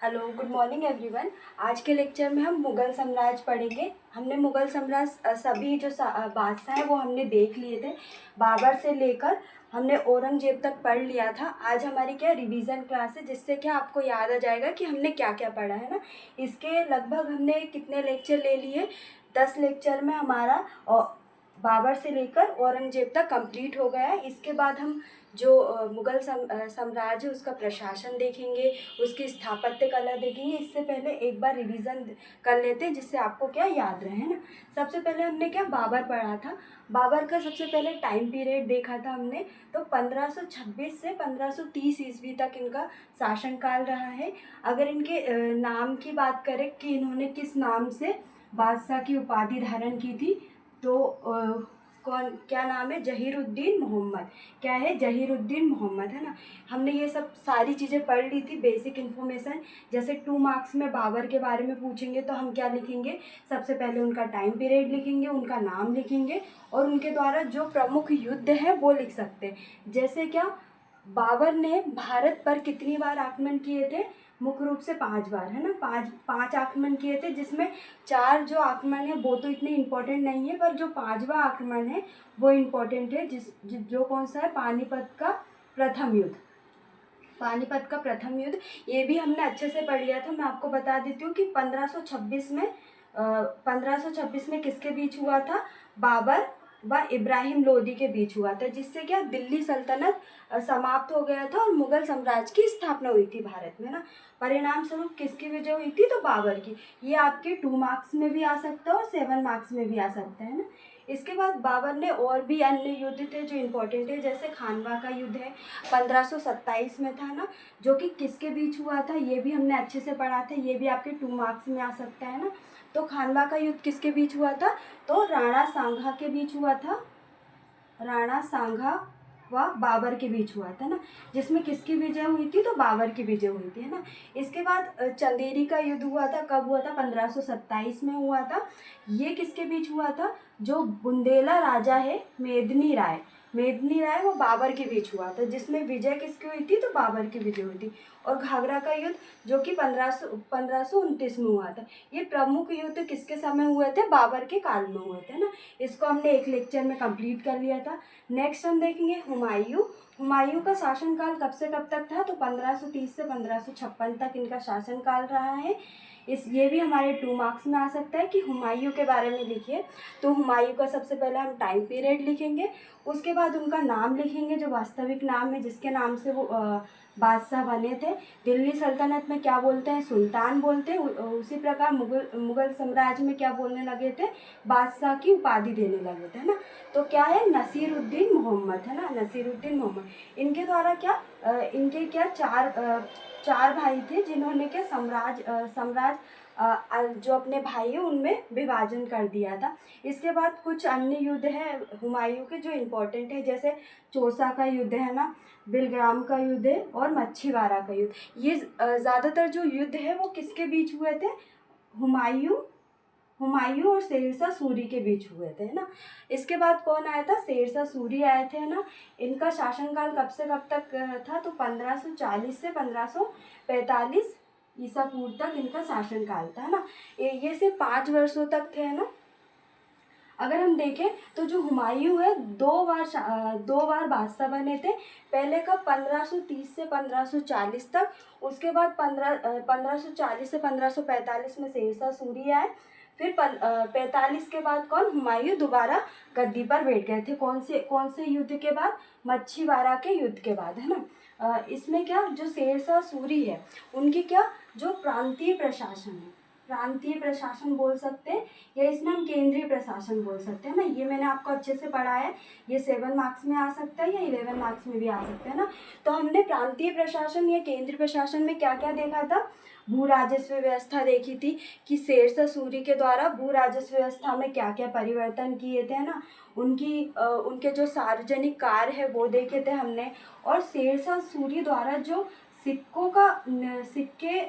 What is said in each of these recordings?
Hello, good morning everyone. आज के lecture में हम मुग़ल साम्राज्य पढ़ेंगे। हमने मुग़ल साम्राज्य सभी जो बादशाह हैं वो हमने देख लिए थे। बाबर से लेकर हमने औरंगजेब तक पढ़ लिया था। आज हमारी क्या रिवीजन क्लास है, जिससे क्या आपको याद आ जाएगा कि हमने क्या क्या पढ़ा है ना। इसके लगभग हमने कितने लेक्चर ले लिए, 10 लेक्चर में हमारा और बाबर से लेकर औरंगजेब तक कंप्लीट हो गया है। इसके बाद हम जो मुग़ल साम्राज्य उसका प्रशासन देखेंगे, उसकी स्थापत्य कला देखेंगे। इससे पहले एक बार रिवीजन कर लेते हैं, जिससे आपको क्या याद रहे, है ना। सबसे पहले हमने क्या बाबर पढ़ा था। बाबर का सबसे पहले टाइम पीरियड देखा था हमने, तो 1526 से 1530 ईस्वी तक इनका शासनकाल रहा है। अगर इनके नाम की बात करें कि इन्होंने किस नाम से बादशाह की उपाधि धारण की थी, तो कौन क्या नाम है, जहीरुद्दीन मोहम्मद। क्या है, जहीरुद्दीन मोहम्मद, है ना। हमने ये सब सारी चीज़ें पढ़ ली थी, बेसिक इन्फॉर्मेशन। जैसे 2 मार्क्स में बाबर के बारे में पूछेंगे तो हम क्या लिखेंगे, सबसे पहले उनका टाइम पीरियड लिखेंगे, उनका नाम लिखेंगे और उनके द्वारा जो प्रमुख युद्ध है वो लिख सकते हैं। जैसे क्या, बाबर ने भारत पर कितनी बार आक्रमण किए थे, मुख्य रूप से 5 बार, है ना। पाँच आक्रमण किए थे, जिसमें 4 जो आक्रमण है वो तो इतने इम्पोर्टेंट नहीं है, पर जो 5वां आक्रमण है वो इम्पोर्टेंट है। जो कौन सा है, पानीपत का प्रथम युद्ध। पानीपत का प्रथम युद्ध ये भी हमने अच्छे से पढ़ लिया था। मैं आपको बता देती हूँ कि 1526 में किसके बीच हुआ था, बाबर व इब्राहिम लोदी के बीच हुआ था, जिससे क्या दिल्ली सल्तनत समाप्त हो गया था और मुगल साम्राज्य की स्थापना हुई थी भारत में ना। परिणाम स्वरूप किसकी विजय हुई थी, तो बाबर की। ये आपके 2 मार्क्स में भी आ सकता है और 7 मार्क्स में भी आ सकता है ना। इसके बाद बाबर ने और भी अन्य युद्ध थे जो इम्पोर्टेंट है, जैसे खानवा का युद्ध है, 1527 में था ना, जो कि किसके बीच हुआ था ये भी हमने अच्छे से पढ़ा था। ये भी आपके 2 मार्क्स में आ सकता है ना। तो खानवा का युद्ध किसके बीच हुआ था, तो राणा सांगा के बीच हुआ था। राणा सांगा व बाबर के बीच हुआ था ना, जिसमें किसकी विजय हुई थी, तो बाबर की विजय हुई थी, है ना। इसके बाद चंदेरी का युद्ध हुआ था। कब हुआ था, 1527 में हुआ था। ये किसके बीच हुआ था, जो बुंदेला राजा है मेदिनी राय वो बाबर के बीच हुआ था, जिसमें विजय किसकी हुई थी, तो बाबर की विजय हुई थी। और घाघरा का युद्ध जो कि 1529 में हुआ था। ये प्रमुख युद्ध किसके समय हुए थे, बाबर के काल में हुए थे ना। इसको हमने एक लेक्चर में कंप्लीट कर लिया था। नेक्स्ट हम देखेंगे हुमायूं का शासनकाल कब से कब तक था, तो 1530 से 1556 तक इनका शासनकाल रहा है। ये भी हमारे 2 मार्क्स में आ सकता है कि हुमायूं के बारे में लिखिए। तो हुमायूं का सबसे पहले हम टाइम पीरियड लिखेंगे, उसके बाद उनका नाम लिखेंगे, जो वास्तविक नाम है जिसके नाम से वो बादशाह बने थे। दिल्ली सल्तनत में क्या बोलते हैं, सुल्तान बोलते हैं। उसी प्रकार मुगल साम्राज्य में क्या बोलने लगे थे, बादशाह की उपाधि देने लगे थे, है ना। तो क्या है, नसीरुद्दीन मोहम्मद, है ना, नसीरुद्दीन मोहम्मद। इनके द्वारा क्या इनके क्या चार भाई थे, जिन्होंने क्या साम्राज्य जो अपने भाई है उनमें विभाजन कर दिया था। इसके बाद कुछ अन्य युद्ध है हुमायूं के जो इम्पोर्टेंट है, जैसे चौसा का युद्ध है ना, बिलग्राम का युद्ध है और मच्छीवाड़ा का युद्ध। ये ज़्यादातर जो युद्ध है वो किसके बीच हुए थे, हुमायूं और शेरशाह सूरी के बीच हुए थे, है ना। इसके बाद कौन आया था, शेरशाह सूरी आए थे ना। इनका शासनकाल कब से कब तक था, तो 1540 से 1545 ईसा पूर्व तक इनका शासनकाल था, है ना। ये सिर्फ 5 वर्षों तक थे, है ना। अगर हम देखें तो जो हुमायूं है 2 बार बादशाह बने थे। पहले का 1530 से 1540 तक, उसके बाद 1540 से 1545 में शेरशाह सूरी आए। फिर 45 के बाद कौन, हुमायूं दोबारा गद्दी पर बैठ गए थे। कौन से युद्ध के बाद, मच्छीवाड़ा के युद्ध के बाद, है ना। इसमें क्या, जो शेरशाह सूरी है उनकी क्या, जो प्रांतीय प्रशासन बोल सकते हैं, या इसमें हम केंद्रीय प्रशासन बोल सकते हैं ना। ये मैंने आपको अच्छे से पढ़ा है। ये 7 मार्क्स में आ सकता है या 11 मार्क्स में भी आ सकता है ना। तो हमने प्रांतीय प्रशासन या केंद्रीय प्रशासन में क्या क्या देखा था, भू राजस्व व्यवस्था देखी थी कि शेरशाह सूरी के द्वारा भू राजस्व व्यवस्था में क्या क्या परिवर्तन किए थे ना। उनके जो सार्वजनिक कार्य है वो देखे थे हमने। और शेरशाह सूरी द्वारा जो सिक्के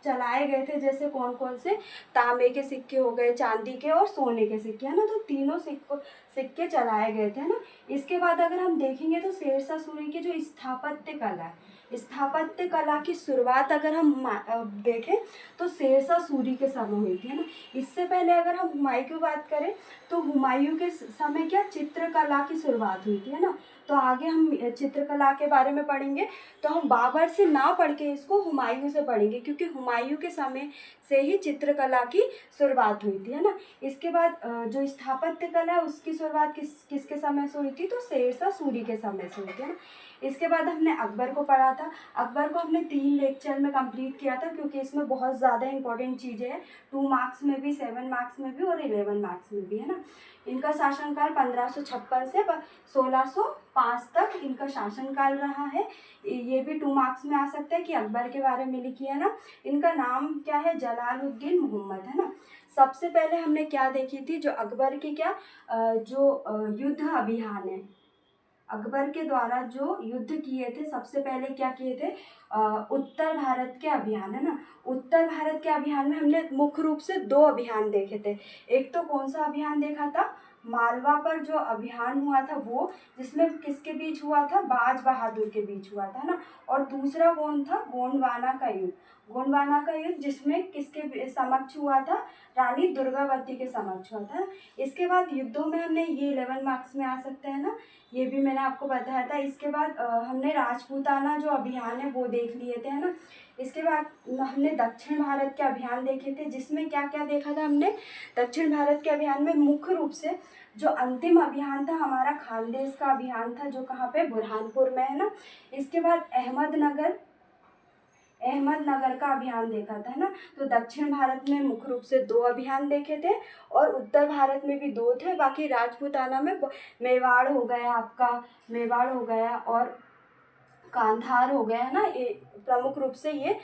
चलाए गए थे, जैसे कौन कौन से, तांबे के सिक्के हो गए, चांदी के और सोने के सिक्के, है ना। तो तीनों सिक्के चलाए गए थे ना। इसके बाद अगर हम देखेंगे तो शेरशाह सूरी की जो स्थापत्य कला है, स्थापत्य कला की शुरुआत अगर हम देखें तो शेरशाह सूरी के समय हुई थी, है ना। इससे पहले अगर हम हुमायूं की बात करें तो हुमायूं के समय क्या चित्रकला की शुरुआत हुई थी, है ना। तो आगे हम चित्रकला के बारे में पढ़ेंगे, तो हम बाबर से ना पढ़ के इसको हुमायूं से पढ़ेंगे, क्योंकि हुमायूं के समय से ही चित्रकला की शुरुआत हुई थी, है ना। इसके बाद जो स्थापत्य कला है उसकी शुरुआत किसके समय से हुई थी, तो शेरशाह सूरी के समय से हुई थी, है ना। इसके बाद हमने अकबर को पढ़ा था। अकबर को हमने 3 लेक्चर में कंप्लीट किया था, क्योंकि इसमें बहुत ज़्यादा इंपॉर्टेंट चीज़ें हैं, 2 मार्क्स में भी, 7 मार्क्स में भी और 11 मार्क्स में भी, है ना। इनका शासनकाल 1556 से 1605 तक इनका शासनकाल रहा है। ये भी 2 मार्क्स में आ सकता है कि अकबर के बारे में लिखी है ना। इनका नाम क्या है, जलालुद्दीन मोहम्मद, है ना। सबसे पहले हमने क्या देखी थी, जो अकबर की क्या युद्ध अभियान है, अकबर के द्वारा जो युद्ध किए थे, सबसे पहले क्या किए थे, उत्तर भारत के अभियान, है ना। उत्तर भारत के अभियान में हमने मुख्य रूप से 2 अभियान देखे थे। एक तो कौन सा अभियान देखा था, मालवा पर जो अभियान हुआ था वो, जिसमें किसके बीच हुआ था, बाज बहादुर के बीच हुआ था ना। और दूसरा कौन था, गोंडवाना का युद्ध, गोंडवाना का युद्ध जिसमें किसके समक्ष हुआ था, रानी दुर्गावती के समक्ष हुआ था। इसके बाद युद्धों में हमने ये 11 मार्क्स में आ सकते हैं ना, ये भी मैंने आपको बताया था। इसके बाद हमने राजपूताना जो अभियान है वो देख लिए थे, है ना। इसके बाद हमने दक्षिण भारत के अभियान देखे थे, जिसमें क्या क्या देखा था हमने, दक्षिण भारत के अभियान में मुख्य रूप से जो अंतिम अभियान था हमारा खानदेश का अभियान था, जो कहाँ पे, बुरहानपुर में, है ना। इसके बाद अहमदनगर का अभियान देखा था, है ना। तो दक्षिण भारत में मुख्य रूप से 2 अभियान देखे थे, और उत्तर भारत में भी 2 थे। बाकी राजपूताना में मेवाड़ हो गया, आपका मेवाड़ हो गया और कांधार हो गया, है ना। ये प्रमुख रूप से ये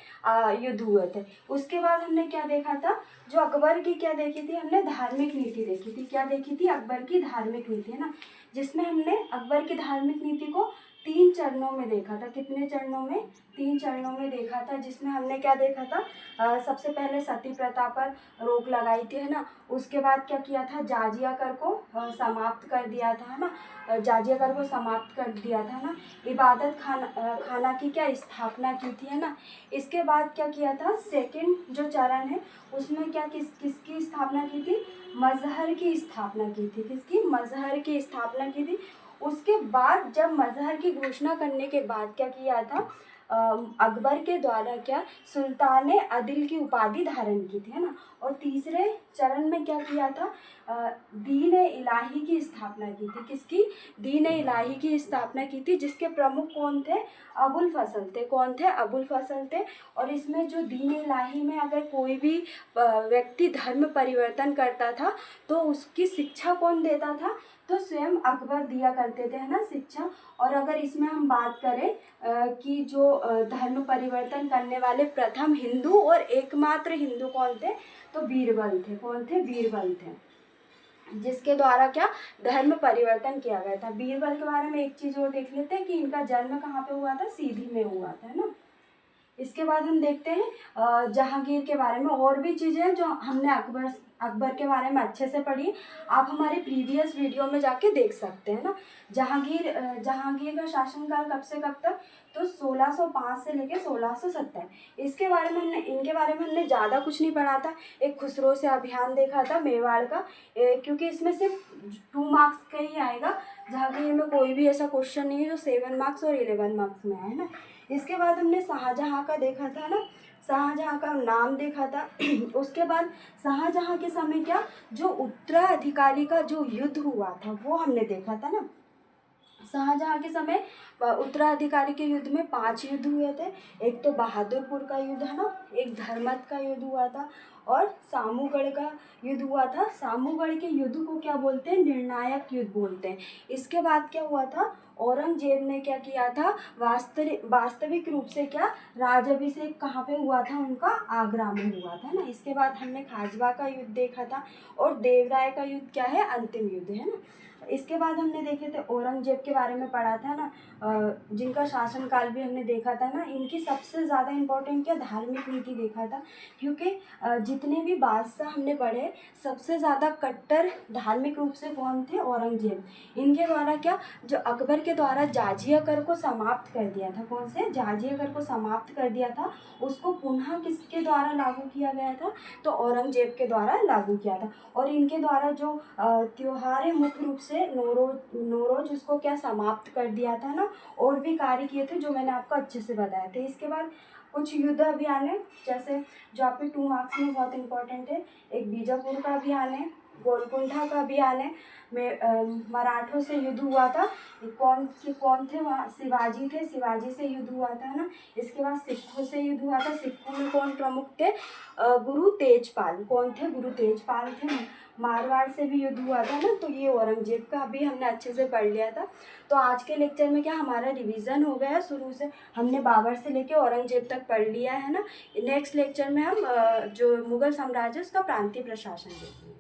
युद्ध हुए थे। उसके बाद हमने क्या देखा था, जो अकबर की क्या देखी थी, हमने धार्मिक नीति देखी थी। क्या देखी थी, अकबर की धार्मिक नीति, है ना, जिसमें हमने अकबर की धार्मिक नीति को 3 चरणों में देखा था। कितने चरणों में, 3 चरणों में देखा था, जिसमें हमने क्या देखा था, सबसे पहले सती प्रथा पर रोक लगाई थी, है ना। उसके बाद क्या किया था, जाजिया कर को समाप्त कर दिया था, है ना। जाजिया कर को समाप्त कर दिया था ना। इबादत खाना की क्या स्थापना की थी, है ना। इसके बाद क्या किया था, सेकंड जो चरण है उसमें क्या किसकी स्थापना की थी, मजहर की स्थापना की थी। किसकी, मजहर की स्थापना की थी। उसके बाद जब मजहर की घोषणा करने के बाद क्या किया था, अकबर के द्वारा क्या सुल्तान अदिल की उपाधि धारण की थी, है ना। और तीसरे चरण में क्या किया था, दीन इलाही की स्थापना की थी। किसकी, दीन इलाही की स्थापना की थी, जिसके प्रमुख कौन थे, अबुल फजल थे। कौन थे, अबुल फजल थे। और इसमें जो दीन इलाही में अगर कोई भी व्यक्ति धर्म परिवर्तन करता था तो उसकी शिक्षा कौन देता था, तो स्वयं अकबर दिया करते थे, है ना, शिक्षा। और अगर इसमें हम बात करें कि जो धर्म परिवर्तन करने वाले प्रथम हिंदू और एकमात्र हिंदू कौन थे, तो बीरबल थे। कौन थे, बीरबल थे, जिसके द्वारा क्या धर्म परिवर्तन किया गया था। बीरबल के बारे में एक चीज़ और देख लेते हैं कि इनका जन्म कहाँ पे हुआ था, सीधी में हुआ था, है ना। इसके बाद हम देखते हैं जहांगीर के बारे में। और भी चीज़ें हैं जो हमने अकबर के बारे में अच्छे से पढ़ी, आप हमारे प्रीवियस वीडियो में जाके देख सकते हैं ना। जहांगीर का शासनकाल कब से कब तक, तो 1605 से लेकर 1670। इनके बारे में हमने ज़्यादा कुछ नहीं पढ़ा था। एक खुसरो से अभियान देखा था मेवाड़ का, क्योंकि इसमें सिर्फ 2 मार्क्स का ही आएगा। जहांगीर में कोई भी ऐसा क्वेश्चन नहीं है जो 7 मार्क्स और 11 मार्क्स में आए ना। इसके बाद हमने शाहजहाँ का देखा था ना, शाहजहाँ का नाम देखा था। उसके बाद शाहजहाँ के समय क्या जो उत्तराधिकारी का जो युद्ध हुआ था वो हमने देखा था ना। शाहजहाँ के समय उत्तराधिकारी के युद्ध में 5 युद्ध हुए थे। एक तो बहादुरपुर का युद्ध, है ना, एक धर्मत का युद्ध हुआ था, और सामूगढ़ का युद्ध हुआ था। सामूगढ़ के युद्ध को क्या बोलते हैं, निर्णायक युद्ध बोलते हैं। इसके बाद क्या हुआ था, औरंगजेब ने क्या किया था, वास्तविक रूप से क्या राज्याभिषेक कहाँ पे हुआ था उनका, आगरा में हुआ था ना। इसके बाद हमने खाजवा का युद्ध देखा था, और देवराय का युद्ध क्या है, अंतिम युद्ध, है ना। इसके बाद हमने देखे थे औरंगजेब के बारे में पढ़ा था ना, जिनका शासनकाल भी हमने देखा था ना। इनकी सबसे ज़्यादा इम्पोर्टेंट क्या धार्मिक नीति देखा था, क्योंकि जितने भी बादशाह हमने पढ़े सबसे ज़्यादा कट्टर धार्मिक रूप से कौन थे, औरंगजेब। इनके द्वारा क्या जो अकबर के द्वारा जाजिया कर को समाप्त कर दिया था। कौन से? जाजिया कर को समाप्त कर दिया था। उसको पुनः किसके द्वारा लागू किया गया था? तो औरंगजेब के द्वारा लागू किया था। और इनके द्वारा जो त्योहार है मुख्य रूप से नौरोज उसको क्या समाप्त कर दिया था ना, और भी कार्य किए थे जो मैंने आपको अच्छे से बताए थे। इसके बाद कुछ युद्ध अभियान है, जैसे जो आपके 2 मार्क्स में बहुत इंपॉर्टेंट है। एक बीजापुर का अभियान है, गोलकुंडा का अभियान है, मराठों से युद्ध हुआ था। कौन थे वहाँ? शिवाजी थे, शिवाजी से युद्ध हुआ था ना। इसके बाद सिखों से युद्ध हुआ था। सिखों में कौन प्रमुख थे? गुरु तेजपाल। कौन थे? गुरु तेजपाल थे। मारवाड़ से भी युद्ध हुआ था ना, तो ये औरंगजेब का भी हमने अच्छे से पढ़ लिया था। तो आज के लेक्चर में क्या हमारा रिवीजन हो गया है, शुरू से हमने बाबर से लेके औरंगजेब तक पढ़ लिया है ना। नेक्स्ट लेक्चर में हम जो मुगल साम्राज्य उसका प्रांतीय प्रशासन देखेंगे।